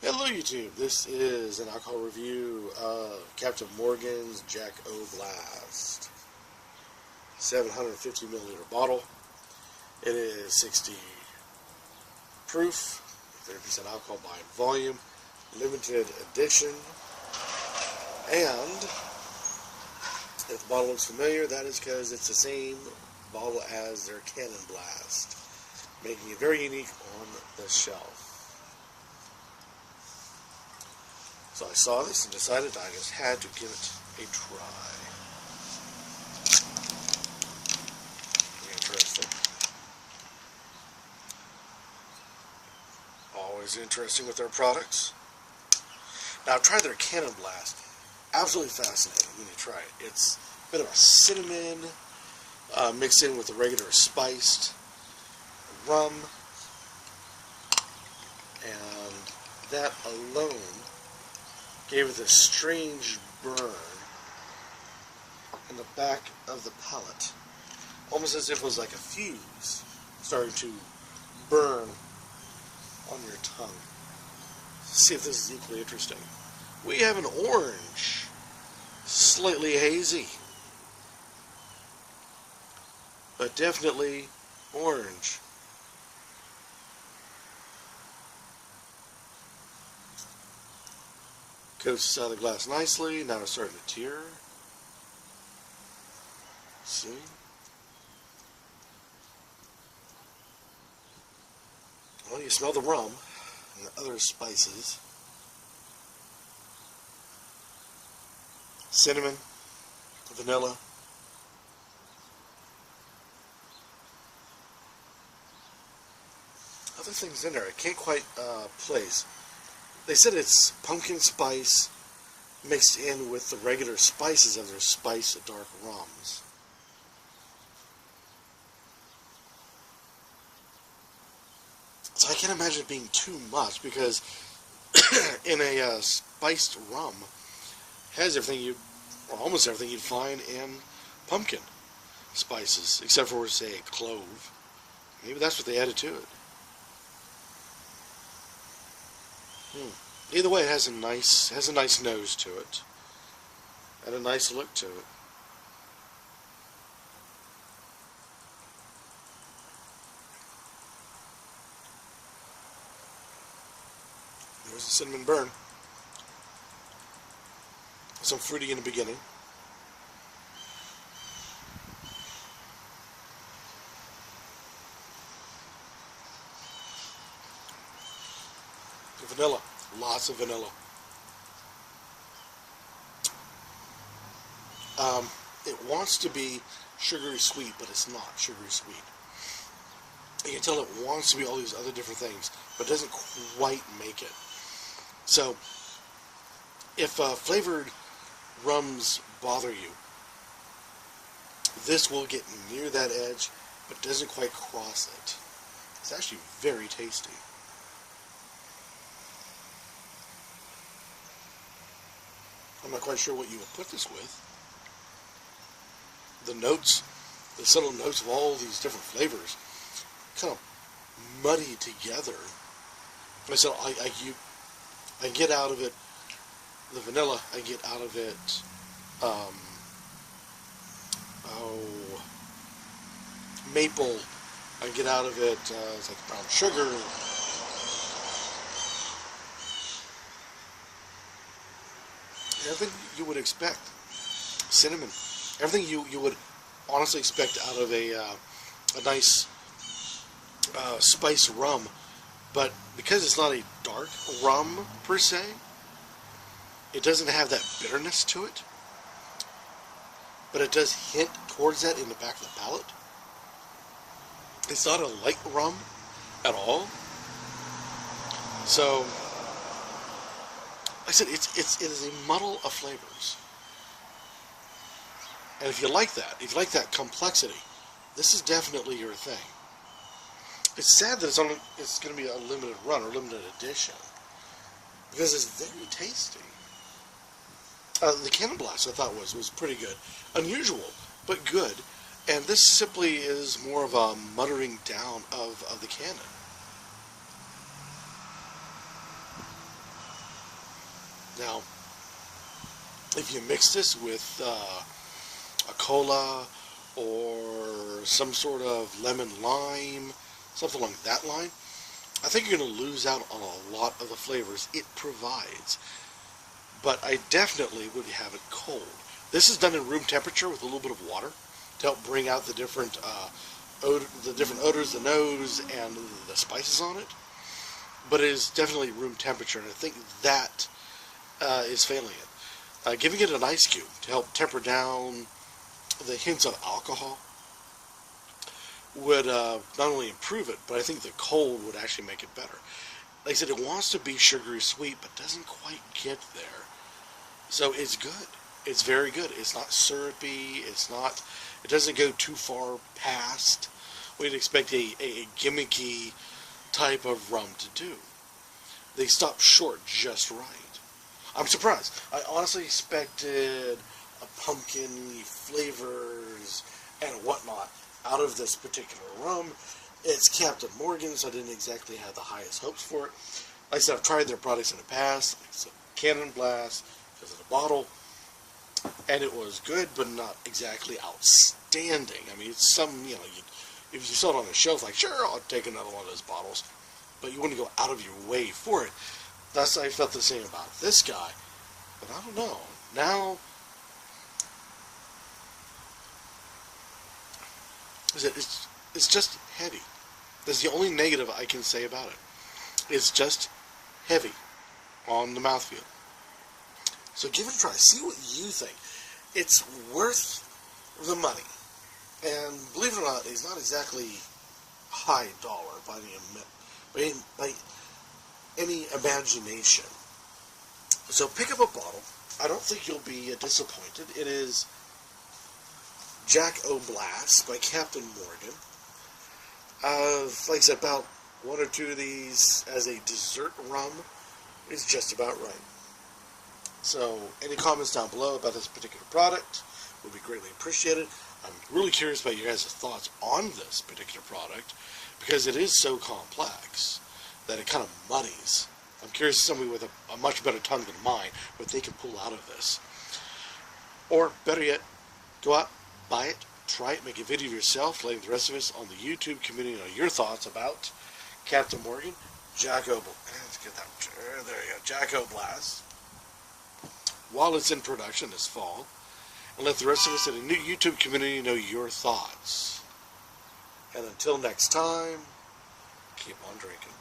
Hello YouTube, this is an alcohol review of Captain Morgan's Jack O Blast 750 milliliter bottle. It is 60 proof, 30% alcohol by volume, limited edition, and if the bottle looks familiar, that is because it's the same bottle as their Cannon Blast, making it very unique on the shelf. So I saw this and decided I just had to give it a try. Interesting. Always interesting with their products. Now I've tried their Cannon Blast. Absolutely fascinating when you try it. It's a bit of a cinnamon mixed in with the regular spiced rum. And that alone gave it this strange burn in the back of the palate. Almost as if it was like a fuse starting to burn on your tongue. Let's see if this is equally interesting. We have an orange, slightly hazy, but definitely orange. Coats out of the glass nicely. Now it's starting to tear. See? Well, you smell the rum and the other spices. Cinnamon, vanilla. Other things in there I can't quite place. They said it's pumpkin spice mixed in with the regular spices of their spiced dark rums. So I can't imagine it being too much because in a spiced rum has everything or almost everything you'd find in pumpkin spices, except for, say, a clove. Maybe that's what they added to it. Either way, it has a nice nose to it, and a nice look to it. There's a cinnamon burn. Some fruity in the beginning. The vanilla. Lots of vanilla. It wants to be sugary sweet, but it's not sugary sweet. You can tell it wants to be all these other different things, but it doesn't quite make it. So, if flavored rums bother you, this will get near that edge, but doesn't quite cross it. It's actually very tasty. I'm not quite sure what you would put this with. The notes, the subtle notes of all these different flavors, kind of muddy together. So I get out of it the vanilla. I get out of it, maple. I get out of it. It's like brown sugar. Everything you would expect. Cinnamon. Everything you would honestly expect out of a nice spiced rum. But because it's not a dark rum per se, it doesn't have that bitterness to it. But it does hint towards that in the back of the palate. It's not a light rum at all. So, like I said, it is a muddle of flavors. And if you like that, if you like that complexity, this is definitely your thing. It's sad that it's going to be a limited run or limited edition, because it's very tasty. The Cannon Blast I thought was pretty good. Unusual, but good. And this simply is more of a muttering down of the Cannon. Now, if you mix this with a cola or some sort of lemon lime, something like that line, I think you're going to lose out on a lot of the flavors it provides. But I definitely would have it cold. This is done in room temperature with a little bit of water to help bring out the different odors, the nose, and the spices on it. But it is definitely room temperature, and I think that is failing it. Giving it an ice cube to help temper down the hints of alcohol would not only improve it, but I think the cold would actually make it better. Like I said, it wants to be sugary sweet, but doesn't quite get there. So it's good. It's very good. It's not syrupy. It doesn't go too far past what you'd expect a gimmicky type of rum to do. They stop short just right. I'm surprised. I honestly expected a pumpkin flavors and whatnot out of this particular rum. It's Captain Morgan, so I didn't exactly have the highest hopes for it. Like I said, I've tried their products in the past. It's a Cannon Blast because of the bottle, and it was good, but not exactly outstanding. I mean, it's some, if you saw it on the shelf, like, sure, I'll take another one of those bottles, but you wouldn't go out of your way for it. Thus, I felt the same about this guy, but I don't know. Now, it's just heavy. That's the only negative I can say about it. It's just heavy on the mouthfeel. So give it a try. See what you think. It's worth the money. And believe it or not, it's not exactly high dollar by any imagination. So pick up a bottle. I don't think you'll be disappointed. It is Jack O'Blast by Captain Morgan. Like I said, about one or two of these as a dessert rum is just about right. So any comments down below about this particular product would be greatly appreciated. I'm really curious about your guys' thoughts on this particular product because it is so complex that it kind of muddies. I'm curious if somebody with a much better tongue than mine, what they can pull out of this. Or better yet, go out, buy it, try it, make a video of yourself, letting the rest of us on the YouTube community know your thoughts about Captain Morgan, Jack O'Blast. There you go, Jack O'Blast. While it's in production this fall, and let the rest of us in the YouTube community know your thoughts. And until next time, keep on drinking.